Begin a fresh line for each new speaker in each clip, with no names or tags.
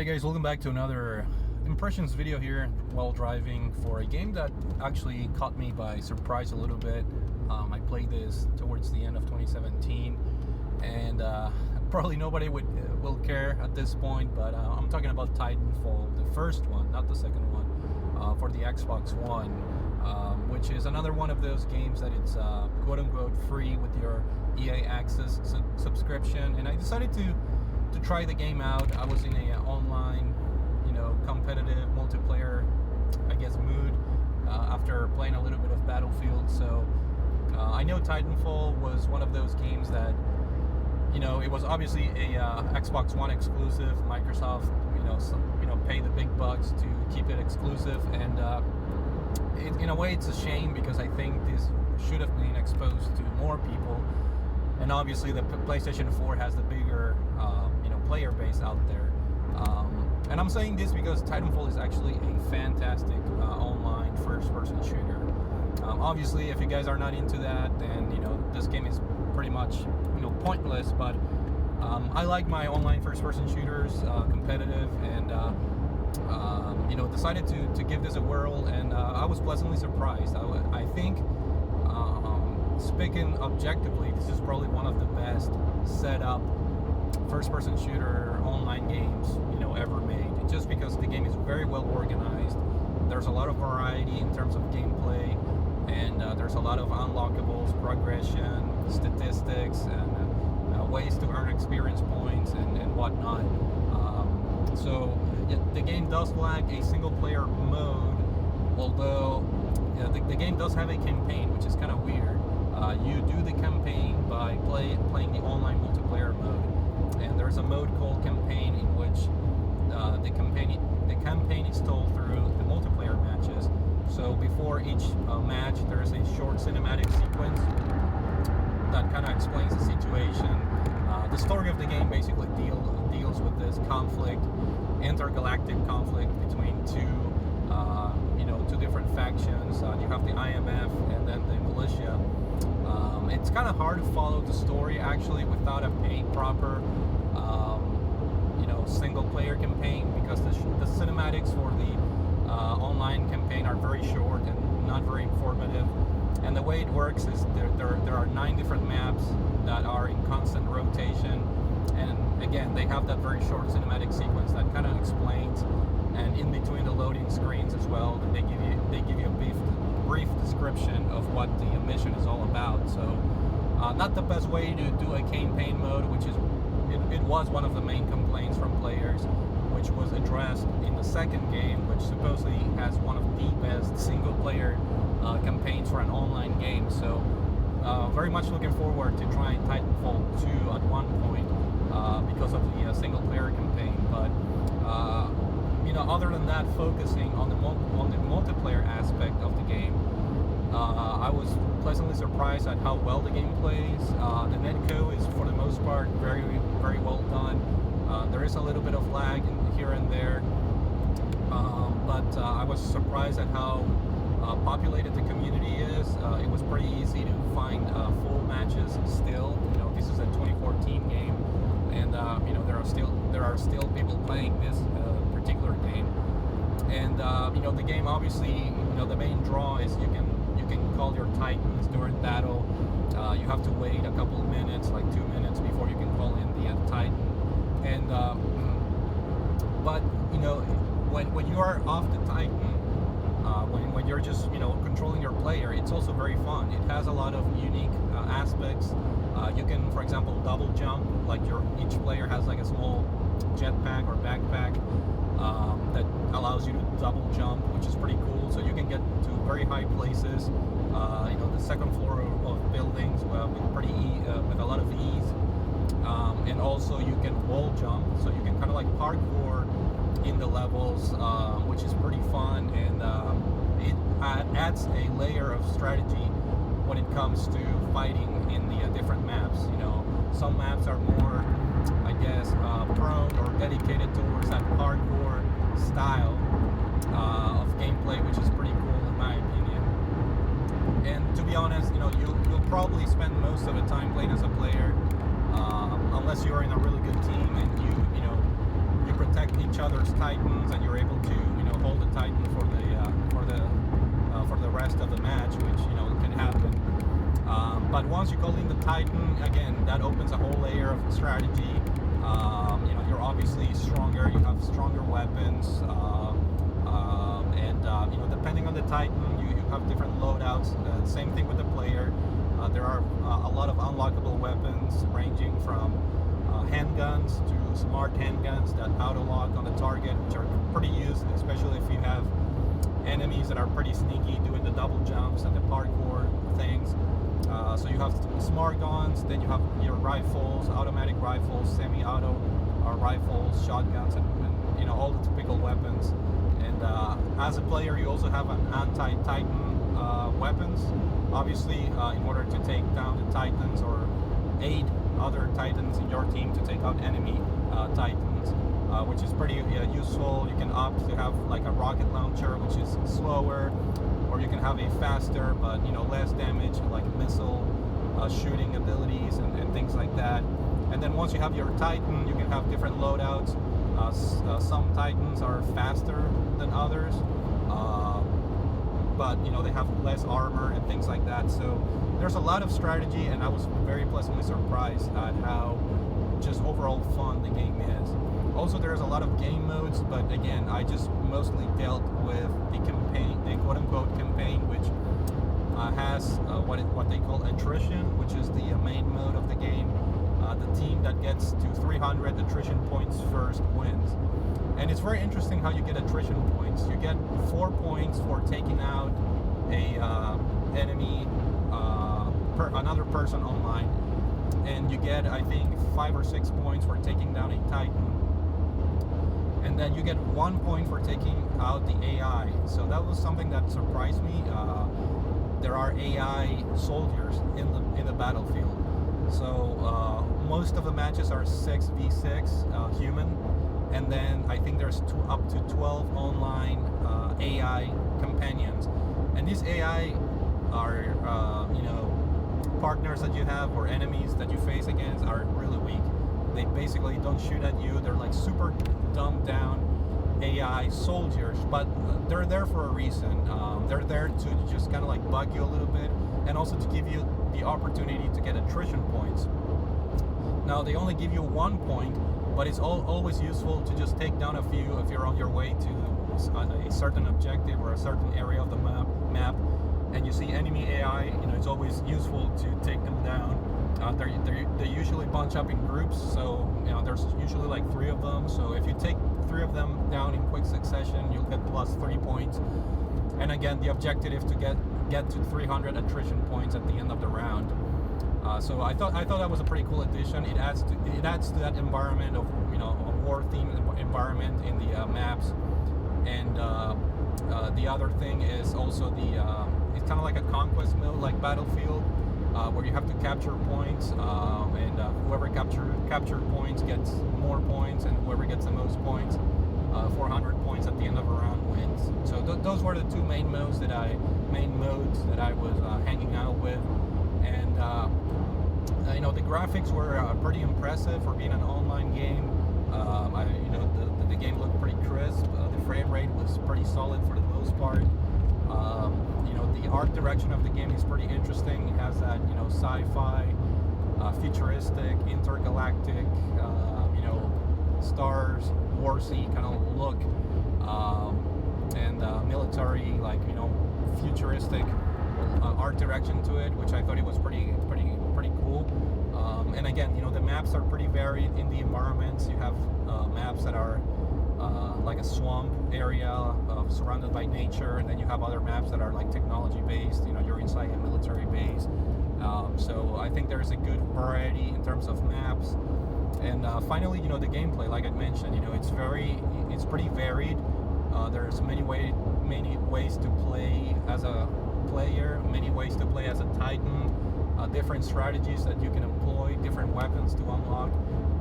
Hey guys, welcome back to another impressions video here while driving for a game that actually caught me by surprise a little bit. I played this towards the end of 2017 and probably nobody will care at this point, but I'm talking about Titanfall, the first one, not the second one, for the Xbox One, which is another one of those games that it's quote-unquote free with your EA Access subscription, and I decided to try the game out. I was in a online, competitive multiplayer, I guess, mood after playing a little bit of Battlefield. So I know Titanfall was one of those games that, it was obviously a Xbox One exclusive. Microsoft, pay the big bucks to keep it exclusive, and in a way, it's a shame because I think this should have been exposed to more people. And obviously, the PlayStation 4 has the bigger, player base out there. And I'm saying this because Titanfall is actually a fantastic online first-person shooter. Obviously, if you guys are not into that, then this game is pretty much pointless. But I like my online first-person shooters, competitive, and decided to give this a whirl. And I was pleasantly surprised. I think. Speaking objectively, this is probably one of the best set up first-person shooter online games ever made. Just because the game is very well organized, there's a lot of variety in terms of gameplay, and there's a lot of unlockables, progression, statistics, and ways to earn experience points and whatnot. So the game does lack a single-player mode, although the game does have a campaign, which is kind of weird. You do the campaign by playing the online multiplayer mode, and there's a mode called campaign in which the campaign is told through the multiplayer matches. So before each match, there's a short cinematic sequence that kind of explains the situation. The story of the game basically deals with this conflict, intergalactic conflict between two different factions. You have the IMF and then the militia. It's kind of hard to follow the story actually without a proper single-player campaign, because the cinematics for the online campaign are very short and not very informative. And the way it works is there are 9 different maps that are in constant rotation, and again, they have that very short cinematic sequence that kind of explains, and in between the loading screens as well, they give you a brief description of what the mission is all about. So not the best way to do a campaign mode, which is it was one of the main complaints from players, which was addressed in the second game, which supposedly has one of the best single-player campaigns for an online game. So very much looking forward to trying Titanfall 2 at one point because of the single-player campaign. But other than that, focusing on the multiplayer aspect of the game, I was pleasantly surprised at how well the game plays. The netcode is, for the most part, very, very well done. There is a little bit of lag here and there, but I was surprised at how populated the community is. It was pretty easy to find full matches still. This is a 2014 game, and there are still people playing this particular game. And the game, obviously, the main draw is you can call your Titans during battle. You have to wait a couple of minutes, like 2 minutes, before you can call in the Titan. And but when you are off the Titan, when you're just controlling your player, it's also very fun. It has a lot of unique aspects. You can, for example, double jump. Like each player has like a small jetpack or backpack that allows you to double jump, which is pretty cool. So you can get to very high places. The second floor of buildings with a lot of ease. And also you can wall jump, so you can kind of like parkour in the levels, which is pretty fun, and it adds a layer of strategy when it comes to fighting in the different maps. Some maps are more, I guess, prone or dedicated towards that parkour style of gameplay, which is pretty cool in my opinion. And to be honest, you'll probably spend most of the time playing as a player, unless you're in a really good team and you protect each other's titans, and you're able to hold the titan for the rest of the match, which can happen. But once you call in the titan, again, that opens a whole layer of strategy. You're obviously stronger. You have stronger weapons, and depending on the titan, you have different loadouts. Same thing with the player. There are a lot of unlockable weapons, ranging from handguns to smart handguns that auto-lock on the target, which are pretty used, especially if you have enemies that are pretty sneaky doing the double jumps and the parkour things. So you have smart guns, then you have your rifles, automatic rifles, semi-auto rifles, shotguns, and all the typical weapons. And as a player, you also have an anti-titan weapons. Obviously, in order to take down the titans or aid other titans in your team to take out enemy titans, which is pretty useful. You can opt to have like a rocket launcher, which is slower, or you can have a faster but less damage, like missile shooting abilities and things like that. And then once you have your titan, you can have different loadouts. Some titans are faster than others, but they have less armor and things like that. So there's a lot of strategy, and I was very pleasantly surprised at how just overall fun the game is. Also, there's a lot of game modes, but again, I just mostly dealt with the campaign, the quote-unquote campaign, which has what they call attrition, which is the main mode of the game. The team that gets to 300 attrition points first wins. And it's very interesting how you get attrition points. You get 4 points for taking out a enemy, another person online, and you get, I think, 5 or 6 points for taking down a titan. And then you get 1 point for taking out the AI. So that was something that surprised me. There are AI soldiers in the battlefield. So most of the matches are 6v6 human, and then I think there's up to 12 online AI companions. And these AI are partners that you have or enemies that you face against are really weak. They basically don't shoot at you. They're like super dumbed down AI soldiers, but they're there for a reason. They're there to just kind of like bug you a little bit, and also to give you the opportunity to get attrition points. Now they only give you 1 point, but it's always useful to just take down a few if you're on your way to a certain objective or a certain area of the map, and you see enemy AI. It's always useful to take them down. They usually bunch up in groups, so there's usually like 3 of them. So if you take 3 of them down in quick succession, you'll get plus 3 points. And again, the objective is to get to 300 attrition points at the end of the round. So I thought that was a pretty cool addition. It adds to that environment of a war themed environment in the maps. And the other thing is also it's kind of like a conquest mode, like Battlefield, where you have to capture points, and whoever captured points gets more points, and whoever gets the most points, 400 points at the end of a round wins. So those were the 2 main modes that I was hanging out with, and the graphics were pretty impressive for being an online game. The game looked pretty crisp. The frame rate was pretty solid for the most part. The art direction of the game is pretty interesting. It has that sci-fi, futuristic, intergalactic, stars, warsy kind of look, and military, like futuristic art direction to it, which I thought it was pretty cool. And again, the maps are pretty varied in the environments. You have maps that are like a swamp area surrounded by nature, and then you have other maps that are like technology based. You're inside a military base. So I think there's a good variety in terms of maps. And finally, the gameplay, like I mentioned, it's pretty varied. There's many ways to play as a player, many ways to play as a Titan, different strategies that you can employ, different weapons to unlock.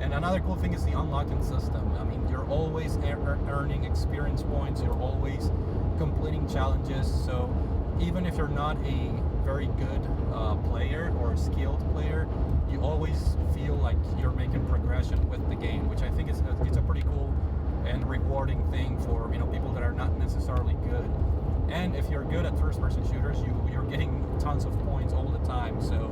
And another cool thing is the unlocking system. I mean, you're always earning experience points, you're always completing challenges. So even if you're not a very good player or skilled player, you always feel like you're making progression with the game, which I think it's a pretty cool and rewarding thing for, you know, people that are not necessarily good. And if you're good at first-person shooters, you're getting tons of points all the time. So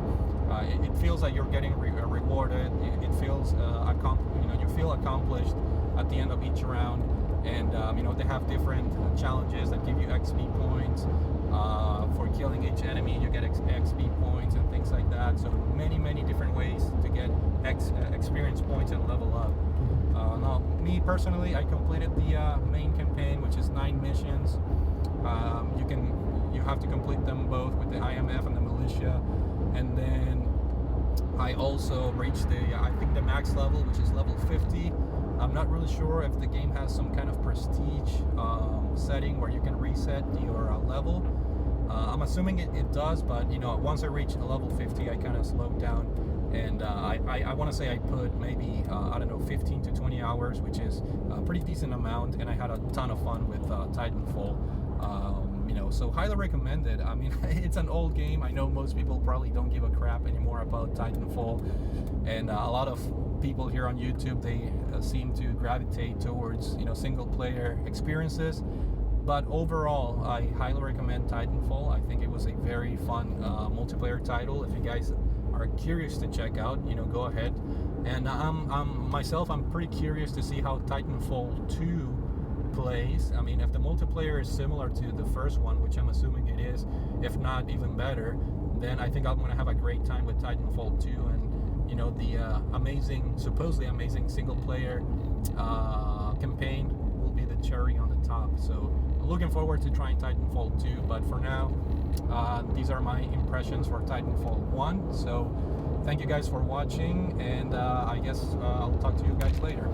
it feels like you're getting rewarded. It feels you know, you feel accomplished at the end of each round. And you know, they have different challenges that give you XP points. For killing each enemy, you get XP points and things like that. So many different ways to get experience points and level up. Now, me personally, I completed the main campaign, which is 9 missions. You have to complete them both with the IMF and the militia, and then I also reached I think the max level, which is level 50. I'm not really sure if the game has some kind of prestige setting where you can reset your level. I'm assuming it does, but you know, once I reached level 50, I kind of slowed down, and I want to say I put maybe I don't know, 15 to 20 hours, which is a pretty decent amount, and I had a ton of fun with Titanfall. You know, so highly recommended. I mean, it's an old game. I know most people probably don't give a crap anymore about Titanfall, and a lot of people here on YouTube, they seem to gravitate towards, you know, single player experiences. But overall, I highly recommend Titanfall. I think it was a very fun multiplayer title. If you guys are curious to check out, you know, go ahead. And I'm pretty curious to see how Titanfall 2 plays. I mean, if the multiplayer is similar to the first one, which I'm assuming it is, if not even better, then I think I'm going to have a great time with Titanfall 2. And you know, the supposedly amazing single player campaign will be the cherry on the top. So looking forward to trying Titanfall 2, but for now, these are my impressions for Titanfall 1. So thank you guys for watching, and I guess I'll talk to you guys later.